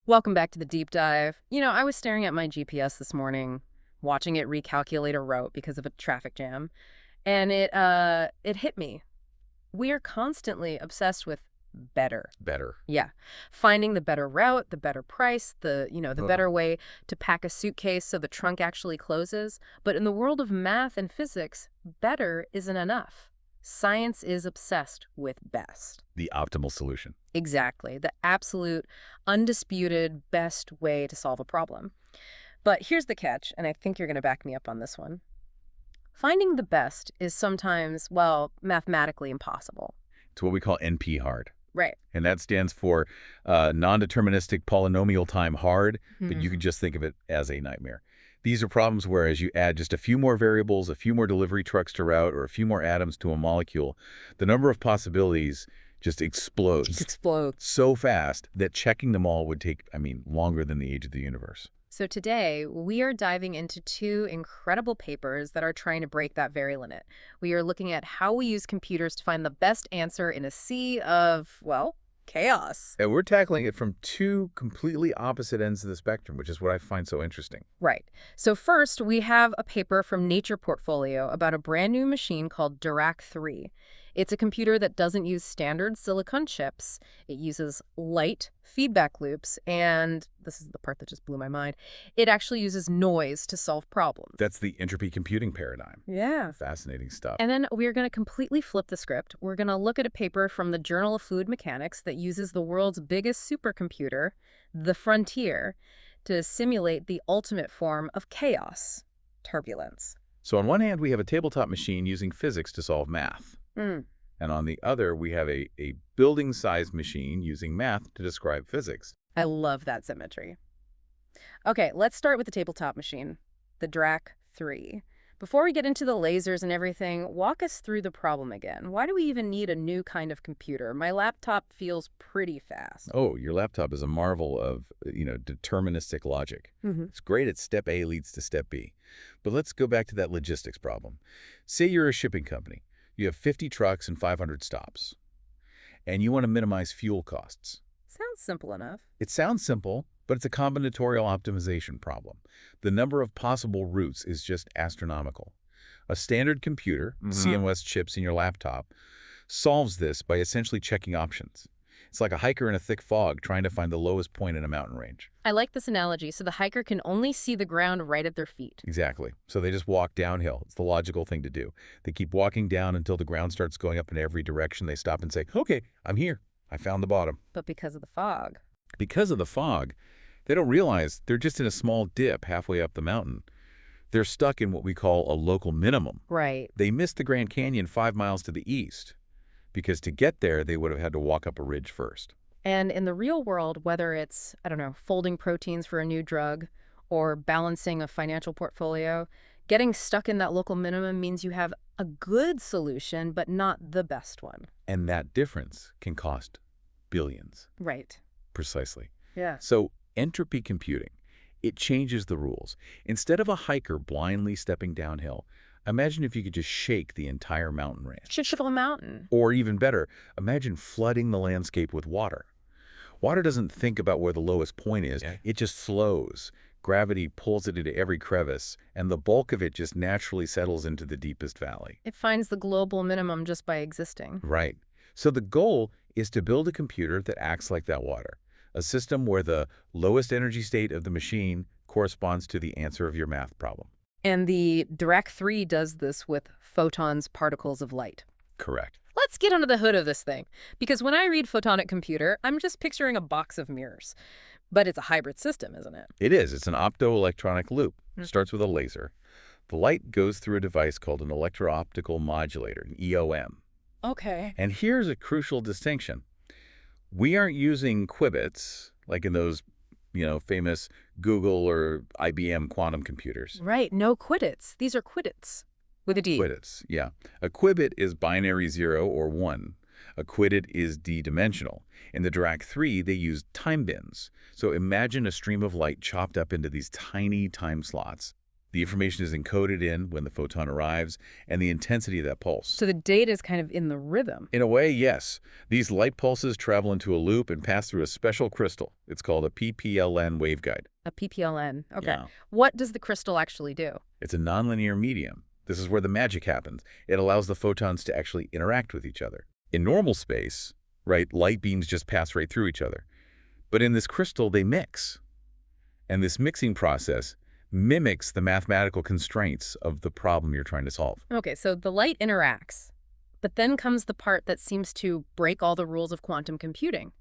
Welcome back to the deep dive. I was staring at my GPS this morning, watching it recalculate a route because of a traffic jam, and it hit me. We are constantly obsessed with better. Better. Yeah. Finding the better route, the better price, the Ugh. better way to pack a suitcase so the trunk actually closes. But in the world of math and physics, better isn't enough. Science is obsessed with best. The optimal solution. Exactly. The absolute, undisputed best way to solve a problem. But here's the catch, and I think you're going to back me up on this one. Finding the best is sometimes, well, mathematically impossible. It's what we call NP hard. Right. And that stands for non-deterministic polynomial time hard, but you Mhm. can just think of it as a nightmare. These are problems where as you add just a few more variables, a few more delivery trucks to route, or a few more atoms to a molecule, the number of possibilities just explodes Just explode. so fast that checking them all would take, longer than the age of the universe. So today, we are diving into two incredible papers that are trying to break that very limit. We are looking at how we use computers to find the best answer in a sea of, well, chaos. And we're tackling it from two completely opposite ends of the spectrum, which is what I find so interesting. Right. So first, we have a paper from Nature Portfolio about a brand new machine called Dirac-3. It's a computer that doesn't use standard silicon chips. It uses light feedback loops, and this is the part that just blew my mind. It actually uses noise to solve problems. That's the entropy computing paradigm. Yeah. Fascinating stuff. And then we're going to completely flip the script. We're going to look at a paper from the Journal of Fluid Mechanics that uses the world's biggest supercomputer, the Frontier, to simulate the ultimate form of chaos, turbulence. So on one hand, we have a tabletop machine using physics to solve math. Mm. And on the other, we have a building-sized machine using math to describe physics. I love that symmetry. Okay, let's start with the tabletop machine, the Dirac-3. Before we get into the lasers and everything, walk us through the problem again. Why do we even need a new kind of computer? My laptop feels pretty fast. Oh, your laptop is a marvel of, deterministic logic. It's great at step A leads to step B. But let's go back to that logistics problem. Say you're a shipping company. You have 50 trucks and 500 stops. And you want to minimize fuel costs. Sounds simple enough. It sounds simple, but it's a combinatorial optimization problem. The number of possible routes is just astronomical. A standard computer, CMOS chips in your laptop, solves this by essentially checking options. It's like a hiker in a thick fog trying to find the lowest point in a mountain range. I like this analogy. So the hiker can only see the ground right at their feet. Exactly. So they just walk downhill. It's the logical thing to do. They keep walking down until the ground starts going up in every direction. They stop and say, okay, I'm here. I found the bottom. But because of the fog. Because of the fog, they don't realize they're just in a small dip halfway up the mountain. They're stuck in what we call a local minimum. Right. They missed the Grand Canyon 5 miles to the east, because to get there, they would have had to walk up a ridge first. And in the real world, whether it's, folding proteins for a new drug or balancing a financial portfolio, getting stuck in that local minimum means you have a good solution, but not the best one. And that difference can cost billions. Right. Precisely. Yeah. So entropy computing, it changes the rules. Instead of a hiker blindly stepping downhill, imagine if you could just shake the entire mountain range. Shift a mountain. Or even better, imagine flooding the landscape with water. Water doesn't think about where the lowest point is. It just flows. Gravity pulls it into every crevice, and the bulk of it just naturally settles into the deepest valley. It finds the global minimum just by existing. Right. So the goal is to build a computer that acts like that water, a system where the lowest energy state of the machine corresponds to the answer of your math problem. And the Dirac-3 does this with photons, particles of light. Correct. Let's get under the hood of this thing, because when I read photonic computer, I'm just picturing a box of mirrors. But it's a hybrid system, isn't it? It is. It's an optoelectronic loop. It starts with a laser. The light goes through a device called an electro-optical modulator, an EOM. Okay. And here's a crucial distinction. We aren't using qubits, like in those, famous Google or IBM quantum computers. Right, no qubits. These are qubits. With a D. Qubits, yeah. A qubit is binary 0 or 1. A qubit is d-dimensional. In the Dirac-3, they used time bins. So imagine a stream of light chopped up into these tiny time slots. The information is encoded in when the photon arrives and the intensity of that pulse. So the data is kind of in the rhythm. In a way, yes. These light pulses travel into a loop and pass through a special crystal. It's called a PPLN waveguide. A PPLN. Okay. Yeah. What does the crystal actually do? It's a nonlinear medium. This is where the magic happens. It allows the photons to actually interact with each other. In normal space, right, light beams just pass right through each other. But in this crystal, they mix. And this mixing process mimics the mathematical constraints of the problem you're trying to solve. Okay, so the light interacts. But then comes the part that seems to break all the rules of quantum computing.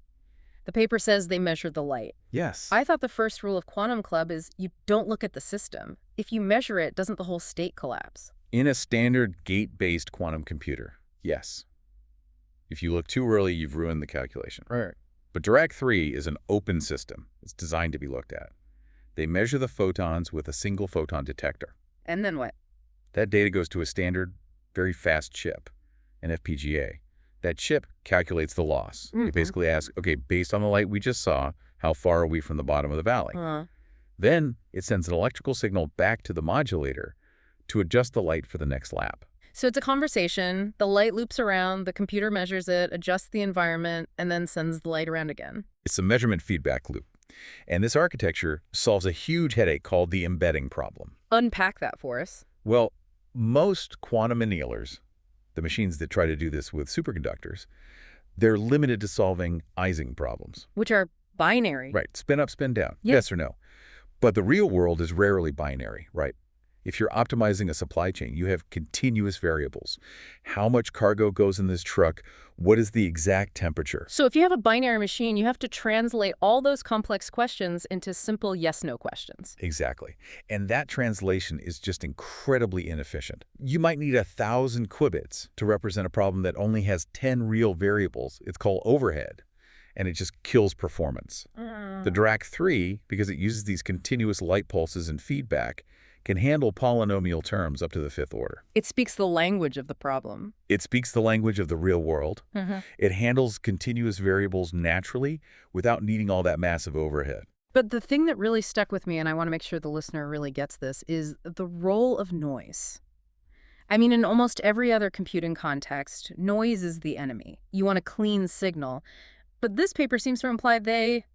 The paper says they measured the light. Yes. I thought the first rule of Quantum Club is you don't look at the system. If you measure it, doesn't the whole state collapse? In a standard gate-based quantum computer, yes. If you look too early, you've ruined the calculation. Right. But Dirac 3 is an open system. It's designed to be looked at. They measure the photons with a single photon detector. And then what? That data goes to a standard, very fast chip, an FPGA. That chip calculates the loss. It basically asks, okay, based on the light we just saw, how far are we from the bottom of the valley? Then it sends an electrical signal back to the modulator to adjust the light for the next lap. So it's a conversation. The light loops around, the computer measures it, adjusts the environment, and then sends the light around again. It's a measurement feedback loop. And this architecture solves a huge headache called the embedding problem. Unpack that for us. Well, most quantum annealers, the machines that try to do this with superconductors, they're limited to solving Ising problems. Which are binary. Right, spin up, spin down, Yeah. yes or no. But the real world is rarely binary, right? If you're optimizing a supply chain, you have continuous variables. How much cargo goes in this truck? What is the exact temperature? So if you have a binary machine, you have to translate all those complex questions into simple yes-no questions. Exactly. And that translation is just incredibly inefficient. You might need 1,000 qubits to represent a problem that only has 10 real variables. It's called overhead, and it just kills performance. The Dirac 3, because it uses these continuous light pulses and feedback, can handle polynomial terms up to the fifth order. It speaks the language of the problem. It speaks the language of the real world. It handles continuous variables naturally without needing all that massive overhead. But the thing that really stuck with me, and I want to make sure the listener really gets this, is the role of noise. I mean, in almost every other computing context, noise is the enemy. You want a clean signal. But this paper seems to imply they,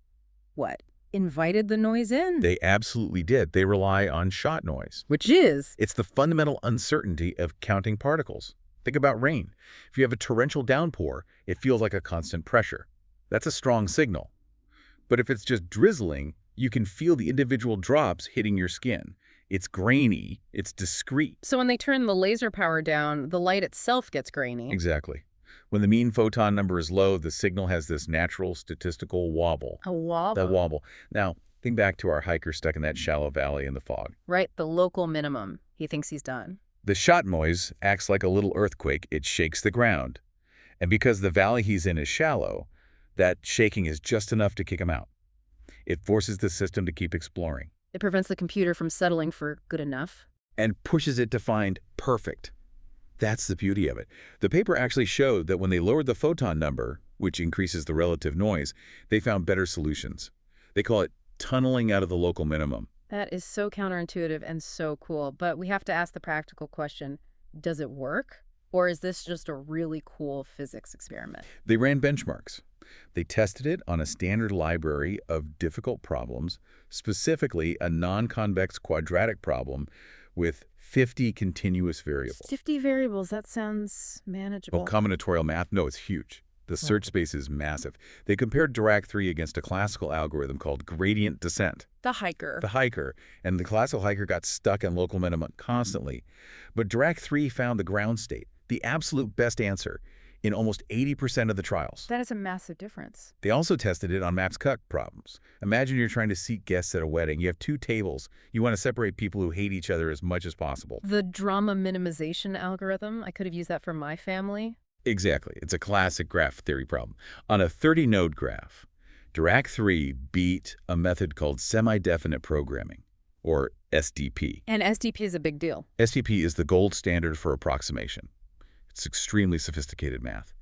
what, invited the noise in? They absolutely did. They rely on shot noise. Which is? It's the fundamental uncertainty of counting particles. Think about rain. If you have a torrential downpour, it feels like a constant pressure. That's a strong signal. But if it's just drizzling, you can feel the individual drops hitting your skin. It's grainy. It's discrete. So when they turn the laser power down, the light itself gets grainy. Exactly. When the mean photon number is low, the signal has this natural statistical wobble. A wobble. That wobble. Now, think back to our hiker stuck in that shallow valley in the fog. Right, the local minimum. He thinks he's done. The shot noise acts like a little earthquake. It shakes the ground. And because the valley he's in is shallow, that shaking is just enough to kick him out. It forces the system to keep exploring. It prevents the computer from settling for good enough. And pushes it to find perfect. That's the beauty of it. The paper actually showed that when they lowered the photon number, which increases the relative noise, they found better solutions. They call it tunneling out of the local minimum. That is so counterintuitive and so cool. But we have to ask the practical question, does it work? Or is this just a really cool physics experiment? They ran benchmarks. They tested it on a standard library of difficult problems, specifically a non-convex quadratic problem with 50 continuous variables. 50 variables, that sounds manageable. Well, combinatorial math, no, it's huge. The search space is massive. They compared Dirac 3 against a classical algorithm called gradient descent. The hiker. The hiker. And the classical hiker got stuck in local minimum constantly. But Dirac 3 found the ground state, the absolute best answer, in almost 80% of the trials. That is a massive difference. They also tested it on maps-cut problems. Imagine you're trying to seat guests at a wedding. You have two tables. You want to separate people who hate each other as much as possible. The drama minimization algorithm, I could have used that for my family. Exactly. It's a classic graph theory problem. On a 30-node graph, Dirac 3 beat a method called semi-definite programming, or SDP. And SDP is a big deal. SDP is the gold standard for approximation. It's extremely sophisticated math.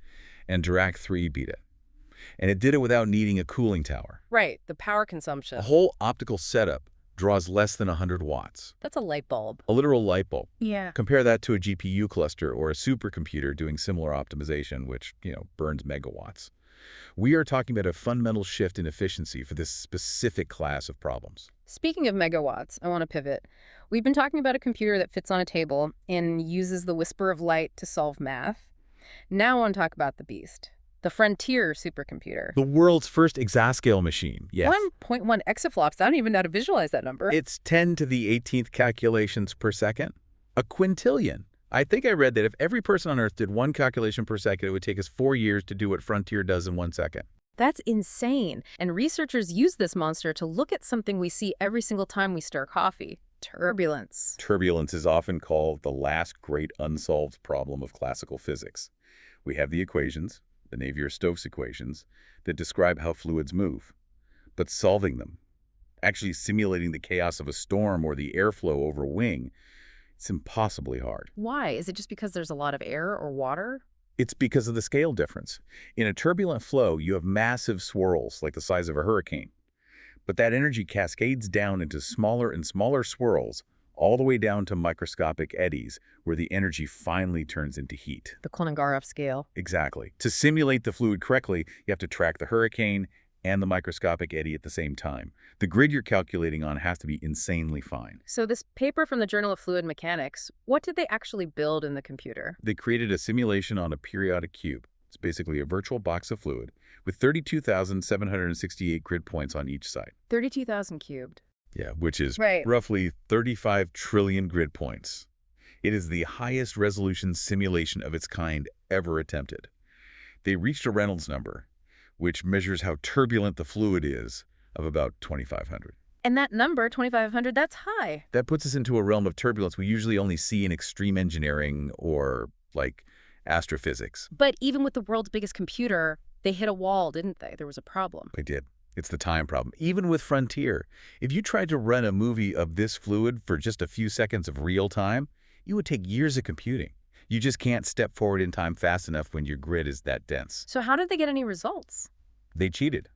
And Dirac 3 beat it. And it did it without needing a cooling tower. Right, the power consumption. A whole optical setup draws less than 100 watts. That's a light bulb. A literal light bulb. Yeah. Compare that to a GPU cluster or a supercomputer doing similar optimization, which, burns megawatts. We are talking about a fundamental shift in efficiency for this specific class of problems. Speaking of megawatts, I want to pivot. We've been talking about a computer that fits on a table and uses the whisper of light to solve math. Now I want to talk about the beast, the Frontier supercomputer. The world's first exascale machine, yes. 1.1 exaflops. I don't even know how to visualize that number. It's 10 to the 18th calculations per second. A quintillion. I think I read that if every person on Earth did one calculation per second, it would take us 4 years to do what Frontier does in 1 second. That's insane. And researchers use this monster to look at something we see every single time we stir coffee. Turbulence. Turbulence is often called the last great unsolved problem of classical physics. We have the equations, the Navier-Stokes equations, that describe how fluids move. But solving them, actually simulating the chaos of a storm or the airflow over a wing, it's impossibly hard. Why? Is it just because there's a lot of air or water? It's because of the scale difference. In a turbulent flow, you have massive swirls, like the size of a hurricane. But that energy cascades down into smaller and smaller swirls, all the way down to microscopic eddies, where the energy finally turns into heat. The Kolmogorov scale. Exactly. To simulate the fluid correctly, you have to track the hurricane and the microscopic eddy at the same time. The grid you're calculating on has to be insanely fine. So this paper from the Journal of Fluid Mechanics, what did they actually build in the computer? They created a simulation on a periodic cube. It's basically a virtual box of fluid with 32,768 grid points on each side. 32,000 cubed. Yeah, which is Right. roughly 35 trillion grid points. It is the highest resolution simulation of its kind ever attempted. They reached a Reynolds number, which measures how turbulent the fluid is, of about 2,500. And that number, 2,500, that's high. That puts us into a realm of turbulence we usually only see in extreme engineering or, like, astrophysics. But even with the world's biggest computer, they hit a wall, didn't they? There was a problem. They did. It's the time problem. Even with Frontier, if you tried to run a movie of this fluid for just a few seconds of real time, it would take years of computing. You just can't step forward in time fast enough when your grid is that dense. So how did they get any results? They cheated.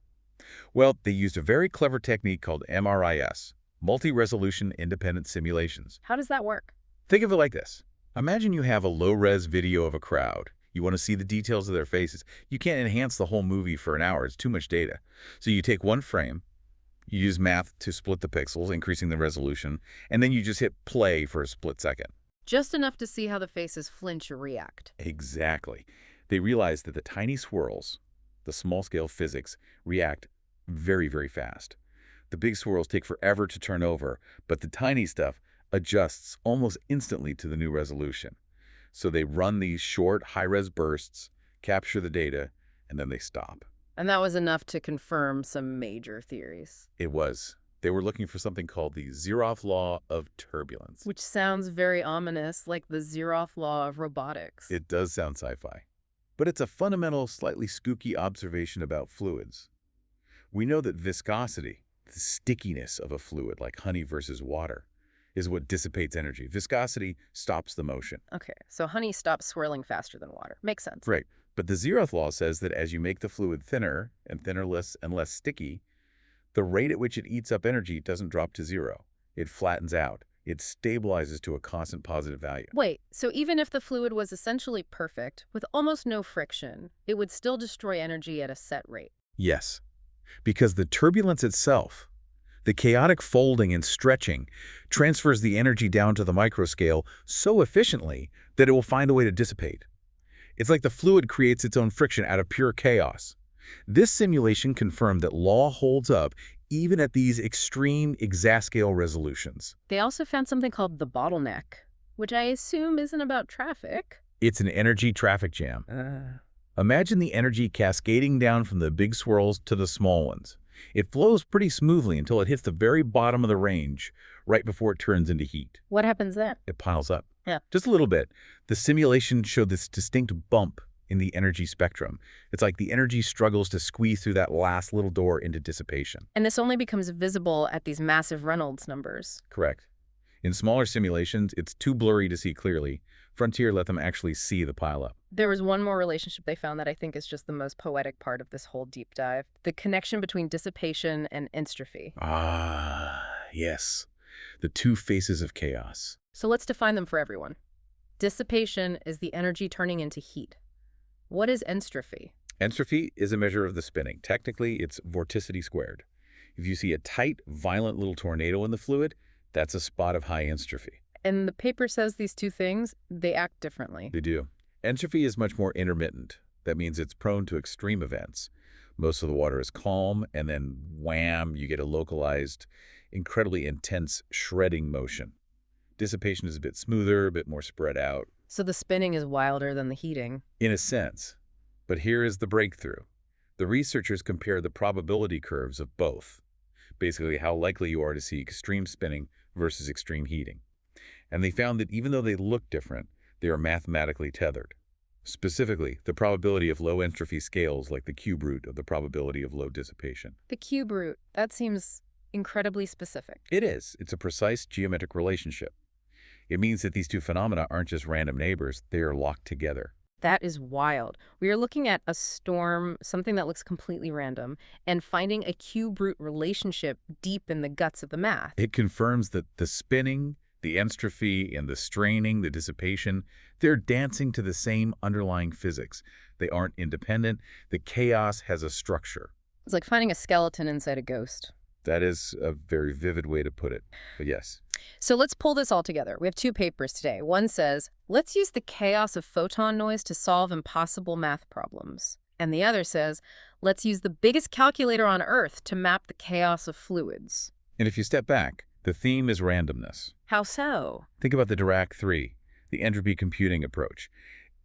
Well, they used a very clever technique called MRIS, multi-resolution independent simulations. How does that work? Think of it like this. Imagine you have a low-res video of a crowd. You want to see the details of their faces. You can't enhance the whole movie for an hour. It's too much data. So you take one frame, you use math to split the pixels, increasing the resolution, and then you just hit play for a split second. Just enough to see how the faces flinch or react. Exactly. They realized that the tiny swirls, the small-scale physics, react very, very fast. The big swirls take forever to turn over, but the tiny stuff adjusts almost instantly to the new resolution. So they run these short, high-res bursts, capture the data, and then they stop. And that was enough to confirm some major theories. It was. They were looking for something called the zeroth law of turbulence. Which sounds very ominous, like the zeroth law of robotics. It does sound sci-fi. But it's a fundamental, slightly skooky observation about fluids. We know that viscosity, the stickiness of a fluid, like honey versus water, is what dissipates energy. Viscosity stops the motion. Okay, so honey stops swirling faster than water. Makes sense. Right. But the zeroth law says that as you make the fluid thinner and thinner, less and less sticky, the rate at which it eats up energy doesn't drop to zero. It flattens out. It stabilizes to a constant positive value. Wait, so even if the fluid was essentially perfect, with almost no friction, it would still destroy energy at a set rate? Yes, because the turbulence itself, the chaotic folding and stretching, transfers the energy down to the microscale so efficiently that it will find a way to dissipate. It's like the fluid creates its own friction out of pure chaos. This simulation confirmed that law holds up even at these extreme exascale resolutions. They also found something called the bottleneck, which I assume isn't about traffic. It's an energy traffic jam. Imagine the energy cascading down from the big swirls to the small ones. It flows pretty smoothly until it hits the very bottom of the range, right before it turns into heat. What happens then? It piles up. Yeah. Just a little bit. The simulation showed this distinct bump in the energy spectrum. It's like the energy struggles to squeeze through that last little door into dissipation. And this only becomes visible at these massive Reynolds numbers. Correct. In smaller simulations, it's too blurry to see clearly. Frontier let them actually see the pileup. There was one more relationship they found that I think is just the most poetic part of this whole deep dive. The connection between dissipation and enstrophy. Yes, the two faces of chaos. So let's define them for everyone. Dissipation is the energy turning into heat. What is entropy? Entropy is a measure of the spinning. Technically, it's vorticity squared. If you see a tight, violent little tornado in the fluid, that's a spot of high entropy. And the paper says these two things, they act differently. They do. Entropy is much more intermittent. That means it's prone to extreme events. Most of the water is calm, and then wham, you get a localized, incredibly intense shredding motion. Dissipation is a bit smoother, a bit more spread out. So the spinning is wilder than the heating. In a sense. But here is the breakthrough. The researchers compare the probability curves of both. Basically, how likely you are to see extreme spinning versus extreme heating. And they found that even though they look different, they are mathematically tethered. Specifically, the probability of low entropy scales like the cube root of the probability of low dissipation. The cube root, that seems incredibly specific. It is. It's a precise geometric relationship. It means that these two phenomena aren't just random neighbors, they are locked together. That is wild. We are looking at a storm, something that looks completely random, and finding a cube root relationship deep in the guts of the math. It confirms that the spinning, the entropy, and the straining, the dissipation, they're dancing to the same underlying physics. They aren't independent. The chaos has a structure. It's like finding a skeleton inside a ghost. That is a very vivid way to put it, but yes. So let's pull this all together. We have two papers today. One says, let's use the chaos of photon noise to solve impossible math problems. And the other says, let's use the biggest calculator on Earth to map the chaos of fluids. And if you step back, the theme is randomness. How so? Think about the Dirac 3, the entropy computing approach.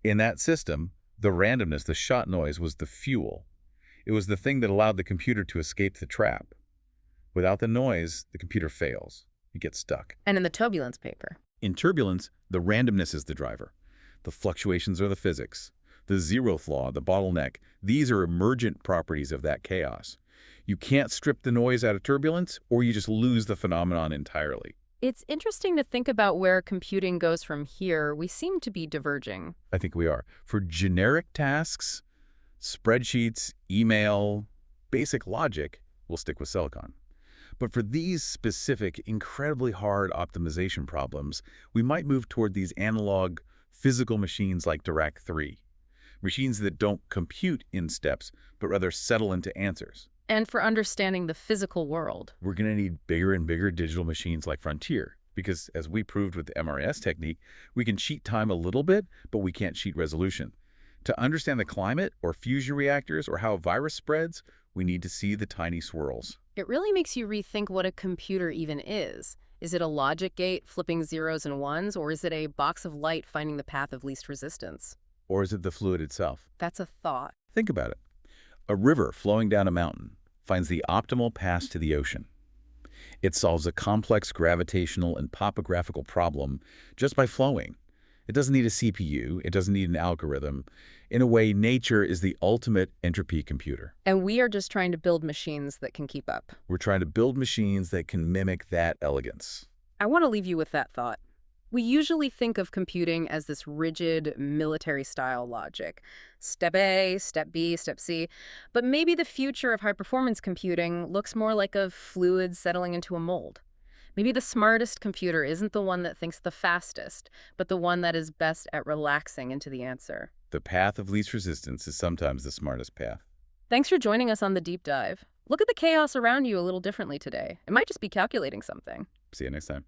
In that system, the randomness, the shot noise, was the fuel. It was the thing that allowed the computer to escape the trap. Without the noise, the computer fails. You get stuck. And in the turbulence paper? In turbulence, the randomness is the driver. The fluctuations are the physics. The zeroth law, the bottleneck, these are emergent properties of that chaos. You can't strip the noise out of turbulence, or you just lose the phenomenon entirely. It's interesting to think about where computing goes from here. We seem to be diverging. I think we are. For generic tasks, spreadsheets, email, basic logic, we'll stick with silicon. But for these specific, incredibly hard optimization problems, we might move toward these analog, physical machines like Dirac 3. Machines that don't compute in steps, but rather settle into answers. And for understanding the physical world. We're going to need bigger and bigger digital machines like Frontier, because as we proved with the MRIS technique, we can cheat time a little bit, but we can't cheat resolution. To understand the climate or fusion reactors or how a virus spreads, we need to see the tiny swirls. It really makes you rethink what a computer even is. Is it a logic gate flipping zeros and ones, or is it a box of light finding the path of least resistance? Or is it the fluid itself? That's a thought. Think about it. A river flowing down a mountain finds the optimal path to the ocean. It solves a complex gravitational and topographical problem just by flowing. It doesn't need a CPU. It doesn't need an algorithm. In a way, nature is the ultimate entropy computer. And we are just trying to build machines that can keep up. We're trying to build machines that can mimic that elegance. I want to leave you with that thought. We usually think of computing as this rigid, military-style logic. Step A, step B, step C. But maybe the future of high-performance computing looks more like a fluid settling into a mold. Maybe the smartest computer isn't the one that thinks the fastest, but the one that is best at relaxing into the answer. The path of least resistance is sometimes the smartest path. Thanks for joining us on the deep dive. Look at the chaos around you a little differently today. It might just be calculating something. See you next time.